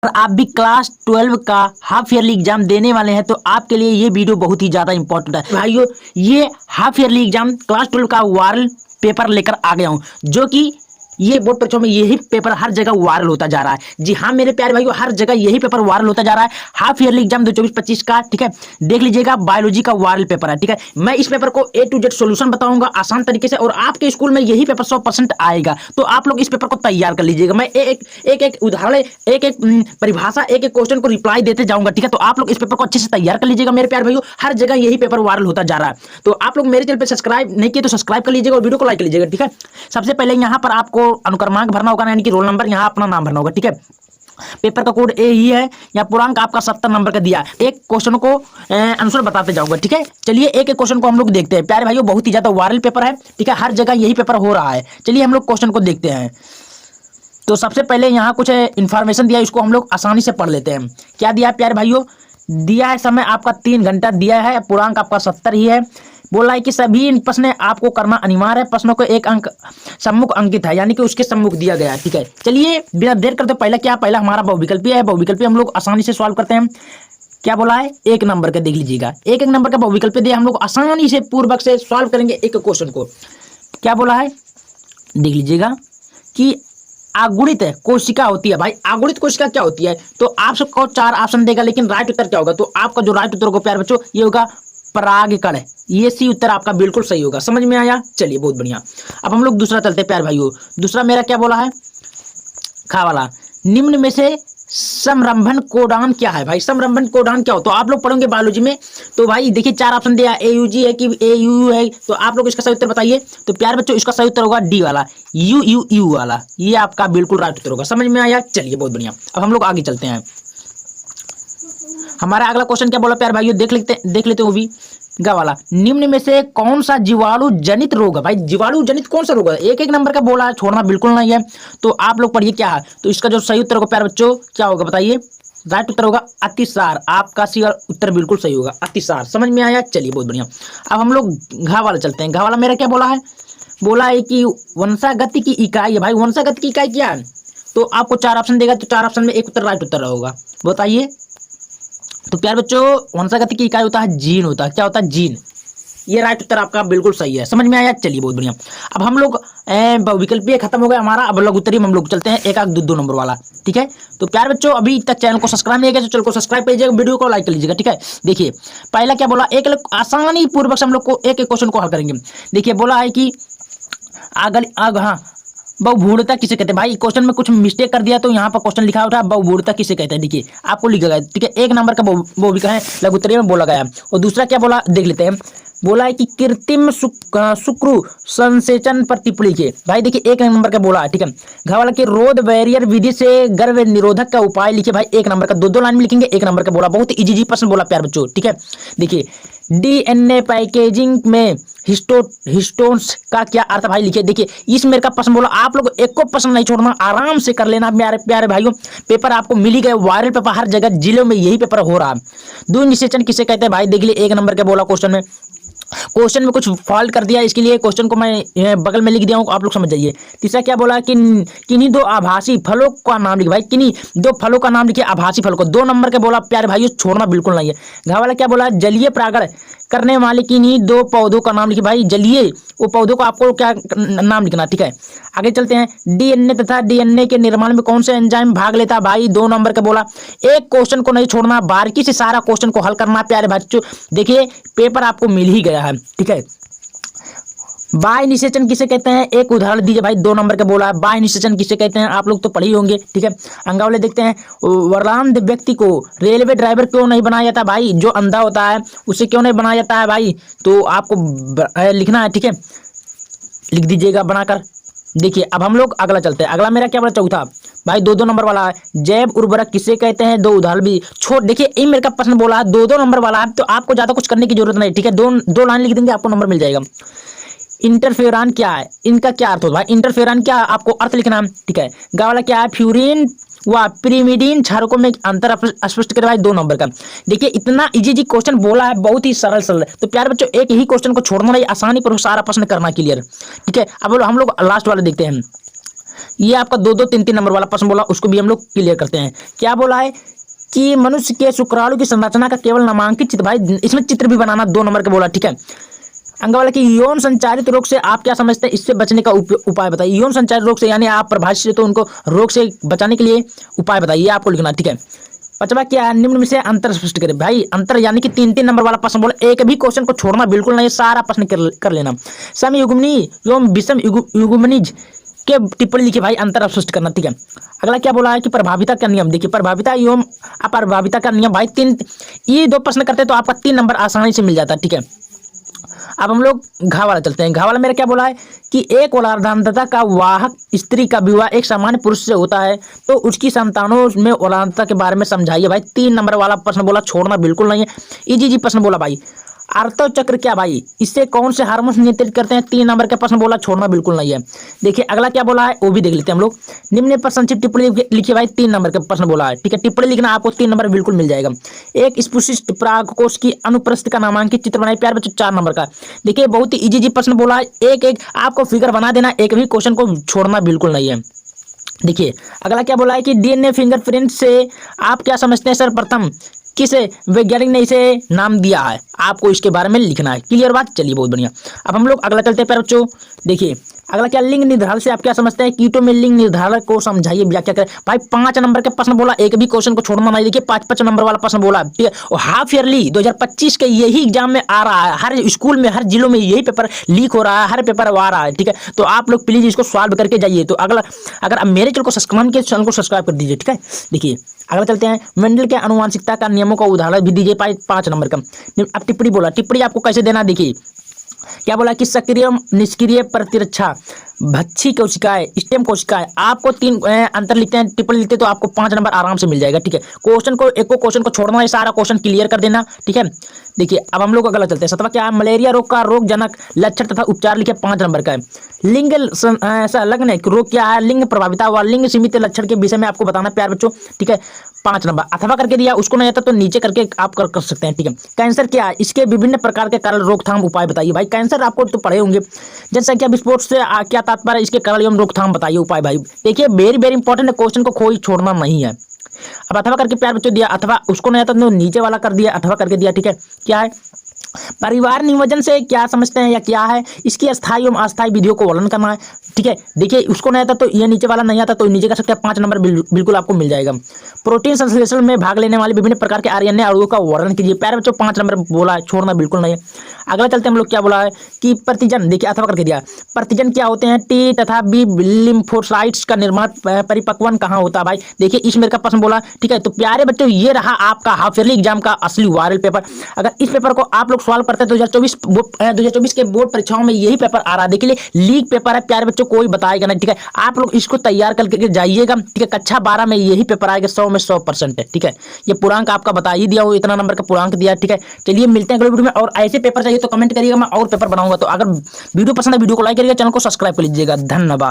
अगर आप भी क्लास 12 का हाफ ईयरली एग्जाम देने वाले हैं तो आपके लिए ये वीडियो बहुत ही ज्यादा इंपॉर्टेंट है भाइयों। ये हाफ ईयरली एग्जाम क्लास 12 का वायरल पेपर लेकर आ गया हूं, जो कि ये बोर्ड परीक्षाओं में यही पेपर हर जगह वायरल होता जा रहा है। जी हाँ मेरे प्यारे भाइयों, हर जगह यही पेपर वायरल होता जा रहा है। हाफ ईयरली एग्जाम 2024-25 का, ठीक है, देख लीजिएगा, बायोलॉजी का वायरल पेपर है। ठीक है, मैं इस पेपर को A to Z सॉल्यूशन बताऊंगा आसान तरीके से, और आपके स्कूल में यही पेपर 100% आएगा। तो आप लोग इस पेपर को तैयार कर लीजिएगा। मैं एक उदाहरण, एक परिभाषा, एक क्वेश्चन को रिप्लाई देते जाऊंगा। ठीक है, तो आप लोग इस पेपर को अच्छे से तैयार कर लीजिएगा मेरे प्यारे भाइयों। हर जगह यही पेपर वायरल होता जा रहा है। तो आप लोग मेरे चैनल पर सब्सक्राइब नहीं किए तो सब्सक्राइब कर लीजिएगा और वीडियो को लाइक कर लीजिएगा। ठीक है, सबसे पहले यहाँ पर आपको अनुक्रमांक भरना होगा, यानी कि रोल नंबर, यहाँ अपना नाम भरना होगा। ठीक है, पेपर का कोड ए ही है। यहाँ पूर्णांक आपका 70 नंबर का दिया। एक क्वेश्चन को आंसर बताते जाऊंगा। ठीक है, चलिए एक क्वेश्चन को हम लोग देखते हैं प्यारे भाइयों। बहुत ही ज्यादा वायरल पेपर है। ठीक है, हर जगह यही पेपर हो रहा है। चलिए हम लोग क्वेश्चन को देखते हैं। तो सबसे पहले यहाँ कुछ इंफॉर्मेशन दिया है, इसको हम लोग आसानी से पढ़ लेते हैं। क्या दिया है प्यारे भाइयों? दिया है समय आपका 3 घंटा दिया है, पूर्णांक आपका 70 ही है। बोला है कि सभी प्रश्न आपको करना अनिवार्य है, प्रश्नों को एक अंक सम्मुख अंकित है, यानी कि उसके सम्मुख दिया गया है। ठीक है, चलिए बिना देर करते पहला क्या, पहला हमारा बहुविकल्पीय है। बहुविकल्पीय हम लोग आसानी से सॉल्व करते हैं। क्या बोला है? 1 नंबर का, देख लीजिएगा, एक नंबर का बहुविकल्पीय दिया, हम लोग आसानी से पूर्वक से सॉल्व करेंगे एक क्वेश्चन को। क्या बोला है देख लीजिएगा कि अगुणित कोशिका होती है। भाई अगुणित कोशिका क्या होती है? तो आप सबको 4 ऑप्शन देगा, लेकिन राइट उत्तर क्या होगा? तो आपका जो राइट उत्तर होगा प्यारे बच्चों, ये होगा परागकण। ये सी उत्तर आपका बिल्कुल सही होगा। समझ में आया? चलिए बहुत बढ़िया। अब हम लोग दूसरा चलते हैं प्यारे भाइयों। दूसरा मेरा क्या बोला है? खा वाला, निम्न में से समरंभन कोडान क्या है? भाई समरंभन कोडान क्या हो? तो आप लोग पढ़ोगे बायोलॉजी में। तो भाई देखिए 4 ऑप्शन दिया, AUG है कि AUU है, तो आप लोग इसका सही उत्तर बताइए। तो प्यारे बच्चों इसका सही उत्तर होगा डी वाला, UUU वाला। ये आपका बिल्कुल राइट उत्तर होगा। समझ में आया? चलिए बहुत बढ़िया। अब हम लोग आगे चलते हैं। हमारा अगला क्वेश्चन क्या बोला प्यारे भाइयों, देख लेते हो भी। गा वाला, निम्न में से कौन सा जीवाणु जनित रोग है? भाई जीवाणु जनित कौन सा रोग है? एक नंबर का बोला है, छोड़ना बिल्कुल नहीं है। तो आप लोग पढ़िए क्या है। तो इसका जो सही उत्तर होगा प्यारे बच्चों क्या होगा बताइए? राइट उत्तर होगा अतिसार। आपका सी उत्तर बिल्कुल सही होगा, अतिसार। समझ में आया? चलिए बहुत बढ़िया। अब हम लोग घा वाला चलते हैं। घा वाला मेरा क्या बोला है? बोला है कि वंशागति की इकाई है। भाई वंशागति की इकाई क्या है? तो आपको 4 ऑप्शन देगा, तो 4 ऑप्शन में एक उत्तर राइट उत्तर होगा। बताइए। तो प्यारे बच्चों वंशागति की इकाई होता है जीन, होता है। क्या होता है? जीन। ये राइट उत्तर आपका बिल्कुल सही है। समझ में आया? चलिए बहुत बढ़िया। अब हम लोग विकल्पीय खत्म हो गया हमारा। अब लघु उत्तरीय हम लोग चलते हैं, 1 2 नंबर वाला। ठीक है, तो प्यारे बच्चों अभी तक चैनल को सब्सक्राइब नहीं किया तो चैनल को सब्सक्राइब कीजिएगा, वीडियो को लाइक कर लीजिएगा। ठीक है, देखिए पहला क्या बोला, एक आसानी पूर्वक से हम लोग को एक क्वेश्चन को हल करेंगे। देखिए बोला है कि बहुभूणता किसे कहते हैं? भाई क्वेश्चन में कुछ मिस्टेक कर दिया, तो यहाँ पर क्वेश्चन लिखा होता है बहुभूणता किसे कहते हैं। देखिए आपको लिखा गया। ठीक है, 1 नंबर का बहुविकल्प है, लघु उत्तरीय में बोला गया। और दूसरा क्या बोला देख लेते हैं। बोला है कि कृत्रिम शुक्र संसेचन पर टिप्पणी के। भाई देखिए 1 नंबर का बोला है। ठीक है, घा वाला के रोध बैरियर विधि से गर्भ निरोधक का उपाय लिखे। भाई 1 नंबर का, 2 लाइन में लिखेंगे। 1 नंबर का बोला, बहुत इजी प्रश्न बोला प्यार बच्चों। ठीक है, देखिए DNA पैकेजिंग में हिस्टोन्स का क्या अर्थ? भाई लिखिए। देखिए इस मेरे का प्रश्न बोला, आप लोग एक को प्रश्न नहीं छोड़ना, आराम से कर लेना मेरे प्यारे भाइयों। पेपर आपको मिल ही गए, वायरल पेपर हर जगह जिलों में यही पेपर हो रहा है। द्वि निषेचन किसे कहते हैं? भाई देख लिए 1 नंबर का बोला। क्वेश्चन में कुछ फॉल्ट कर दिया, इसके लिए क्वेश्चन को मैं बगल में लिख दिया हूँ, आप लोग समझ जाइए। तीसरा क्या बोला कि किन्हीं 2 आभासी फलों का नाम लिखिए। भाई किन्हीं 2 फलों का नाम लिखिए, आभासी फल को। 2 नंबर का बोला प्यारे भाइयों, छोड़ना बिल्कुल नहीं है। घा वाला क्या बोला, जलीय परागण करने वाले किन्हीं 2 पौधों का नाम लिखिए। भाई जलीय वो पौधों को आपको क्या नाम लिखना। ठीक है, आगे चलते हैं। DNA तथा DNA के निर्माण में कौन सा एंजाइम भाग लेता है? भाई 2 नंबर का बोला। एक क्वेश्चन को नहीं छोड़ना, बारीकी से सारा क्वेश्चन को हल करना प्यारे बच्चों। देखिए पेपर आपको मिल ही गया है। ठीक है, बाह्य निषेचन किसे कहते हैं? एक उदाहरण दीजिए। भाई 2 नंबर का बोला है, बाह्य निषेचन किसे कहते हैं? आप लोग तो पढ़े ही होंगे। ठीक है, अंगावले देखते हैं। वरलांध व्यक्ति को रेलवे ड्राइवर क्यों नहीं बनाया जाता? भाई जो अंधा होता है उसे क्यों नहीं बनाया जाता है? भाई तो आपको लिखना है। ठीक है, लिख दीजिएगा बनाकर। देखिए अब हम लोग अगला चलते हैं। अगला मेरा क्या बोला? चौथा भाई 2 नंबर वाला है, जैव उर्वरक किसे कहते हैं? 2 उदाहरण भी छोड़। देखिए ये मेरे का प्रश्न बोला है, 2 नंबर वाला है, तो आपको ज्यादा कुछ करने की जरूरत नहीं। ठीक है, 2 लाइन लिख देंगे, आपको नंबर मिल जाएगा। इंटरफेरान क्या है? इनका क्या अर्थ होता है? इंटरफेरान क्या आपको अर्थ लिखना है। ठीक है, गा वाला क्या है? फ्यूरिन व पिरिमिडीन क्षारकों में अंतर स्पष्ट करे। भाई 2 नंबर का। देखिए इतना इजी क्वेश्चन बोला है, बहुत ही सरल। तो प्यारे बच्चों एक ही क्वेश्चन को छोड़ना नहीं, आसानी पर सारा प्रश्न करना क्लियर। ठीक है, अब हम लोग लास्ट वाला देखते हैं। ये आपका 2-2 3-3 नंबर वाला प्रश्न बोला, उसको भी हम लोग क्लियर करते हैं। क्या बोला है कि मनुष्य के शुक्राणु की संरचना का केवल नामांकित चित्र, भाई इसमें चित्र भी बनाना 2 नंबर का बोला, ठीक है। अंग वाला कि यौन संचारित रोग से आप क्या समझते हैं, इससे बचने का उपाय बताइए। यौन संचारित रोग से यानी आप प्रभावित से तो उनको रोग से बचाने के लिए उपाय बताइए, आपको लिखना, ठीक है। 5वां क्या है, निम्न में से अंतर स्पष्ट करें। भाई अंतर यानी कि 3-3 नंबर वाला प्रश्न बोला, एक भी क्वेश्चन को छोड़ना बिल्कुल नहीं, सारा प्रश्न कर लेना। समयुग्मनी एवं विषम युग्मनिज के टिप्पणी लिखिए, भाई अंतर स्पष्ट करना, ठीक है। अगला क्या बोला है कि प्रभाविता का नियम, देखिए प्रभाविता एवं अप्रभाविता का नियम, भाई ये 2 प्रश्न करते हैं तो आपका 3 नंबर आसानी से मिल जाता है, ठीक है। अब हम लोग घा वाला चलते हैं। घा वाला मेरा क्या बोला है कि एक औलादानता का वाहक स्त्री का विवाह एक सामान्य पुरुष से होता है तो उसकी संतानों में औलादानता के बारे में समझाइए। भाई 3 नंबर वाला प्रश्न बोला, छोड़ना बिल्कुल नहीं है, इजी प्रश्न बोला भाई। आर्तव चक्र क्या भाई, इससे कौन से हार्मोन्स नियंत्रित करते हैं, 3 नंबर का प्रश्न बोला, छोड़ना बिल्कुल नहीं है। देखिए अगला क्या बोला है वो भी देख लेते हैं हम लोग। निम्न पर संक्षिप्त टिप्पणी लिखिए, भाई 3 नंबर का प्रश्न बोला है, ठीक है। टिप्पणी लिखना, आपको 3 नंबर बिल्कुल मिल जाएगा। एक स्पुष्ट परागकोश की अनुप्रस्थ का नामांकित चित्र बनाए प्यार बच्चों, 4 नंबर का। देखिए बहुत ही इजी प्रश्न बोला है, एक आपको फिगर बना देना, एक भी क्वेश्चन को छोड़ना बिल्कुल नहीं है। देखिए अगला क्या बोला है कि डीएनए फिंगरप्रिंट से आप क्या समझते हैं, सर्वप्रथम किस वैज्ञानिक ने इसे नाम दिया है, आपको इसके बारे में लिखना है। क्लियर बात, चलिए बहुत बढ़िया। अब हम लोग अगला चलते हैं प्यारे बच्चों। देखिए अगला क्या, लिंग निर्धारण से आप क्या समझते हैं, कीटों में लिंग निर्धारण को समझाइए, व्याख्या करें। भाई 5 नंबर के प्रश्न बोला, एक भी क्वेश्चन को छोड़ना नहीं। देखिए 5 नंबर वाला प्रश्न बोला, ठीक है। और हाफ ईयरली 2025 के यही एग्जाम में आ रहा है, हर स्कूल में हर जिलों में यही पेपर लीक हो रहा है, हर पेपर आ रहा है, ठीक है। तो आप लोग प्लीज इसको सॉल्व करके जाइए। तो अगला, अगर आप मेरे चैनल को सब्सक्राइब कर दीजिए, ठीक है। देखिए अगला चलते हैं, मेंडल के आनुवंशिकता का नियमों का उदाहरण भी दीजिए, 5 नंबर का। अब टिप्पणी बोला, टिप्पणी आपको कैसे देना, देखिए क्या बोला कि सक्रिय निष्क्रिय प्रतिरक्षा भक्षी कोशिकाएं, स्टेम कोशिकाएं, आपको 3 अंतर लिखते हैं, टिप्पणी लिखते हैं तो आपको 5 नंबर आराम से मिल जाएगा, ठीक है। क्वेश्चन को छोड़ना है, सारा क्वेश्चन क्लियर कर देना, ठीक है। देखिए अब हम लोग अगला चलते हैं। 7वां क्या है, मलेरिया रोग का रोगजनक लक्षण तथा उपचार लिखे, 5 नंबर का है। लिंग संलग्न रोग क्या है, लिंग प्रभाविता व लिंग सीमित लक्षण के विषय में आपको बताना प्यार बच्चों, ठीक है। 5 नंबर अथवा करके दिया, उसको नहीं आता तो नीचे करके आप कर सकते हैं, ठीक है। कैंसर क्या है, इसके विभिन्न प्रकार के कारण रोकथाम उपाय बताइए। भाई कैंसर आपको तो पढ़े होंगे। जनसंख्या विस्फोट से क्या तात्पर्य, इसके कारण एवं रोकथाम बताइए, उपाय। भाई देखिए वेरी इंपॉर्टेंट क्वेश्चन को कोई छोड़ना नहीं है। अब अथवा करके प्यार बच्चों दिया, अथवा उसको नहीं आता तो नीचे वाला कर दिया, अथवा करके दिया, ठीक है। क्या है, परिवार नियोजन से क्या समझते हैं या क्या है, इसकी अस्थायी एवं अस्थायी विधियों को वर्णन करना है, ठीक है। देखिए उसको नहीं आता तो ये नीचे वाला नहीं आता तो नीचे कर सकते हैं, 5 नंबर बिल्कुल आपको मिल जाएगा। प्रोटीन संश्लेषण में भाग लेने वाले विभिन्न प्रकार के आरएनए अणुओं का वर्णन कीजिए, प्यारे बच्चों 5 नंबर बोला है, छोड़ना बिल्कुल नहीं है। अगला चलते हैं हम लोग, क्या बोला है कि प्रतिजन, देखिए अथवा करके दिया, प्रतिजन क्या होते हैं, टी तथा बी लिम्फोसाइट्स का निर्माण परिपक्वन कहाँ होता है। भाई देखिए इस मेरे का प्रश्न बोला, ठीक है। तो प्यारे बच्चों ये रहा आपका हाफ ईयरली एग्जाम का असली वायरल पेपर। अगर इस पेपर को आप लोग सॉल्व करते हैं 2024 के बोर्ड परीक्षाओं में यही पेपर आ रहा है, देखिए लीक पेपर है प्यारे बच्चों, कोई बताएगा नहीं, ठीक है। आप लोग इसको तैयार करके जाइएगा, ठीक है। कक्षा 12 में यही पेपर आएगा, 100 में 100% है, ठीक है। ये पूर्णांक आपका बता ही दिया हो, इतना नंबर का पूर्णांक दिया, ठीक है। चलिए मिलते हैं अगले वीडियो में, और ऐसे पेपर चाहिए तो कमेंट करिएगा, मैं और पेपर बनाऊंगा। तो अगर वीडियो पसंद है वीडियो को लाइक करिएगा, चैनल को सब्सक्राइब कर लीजिएगा, धन्यवाद।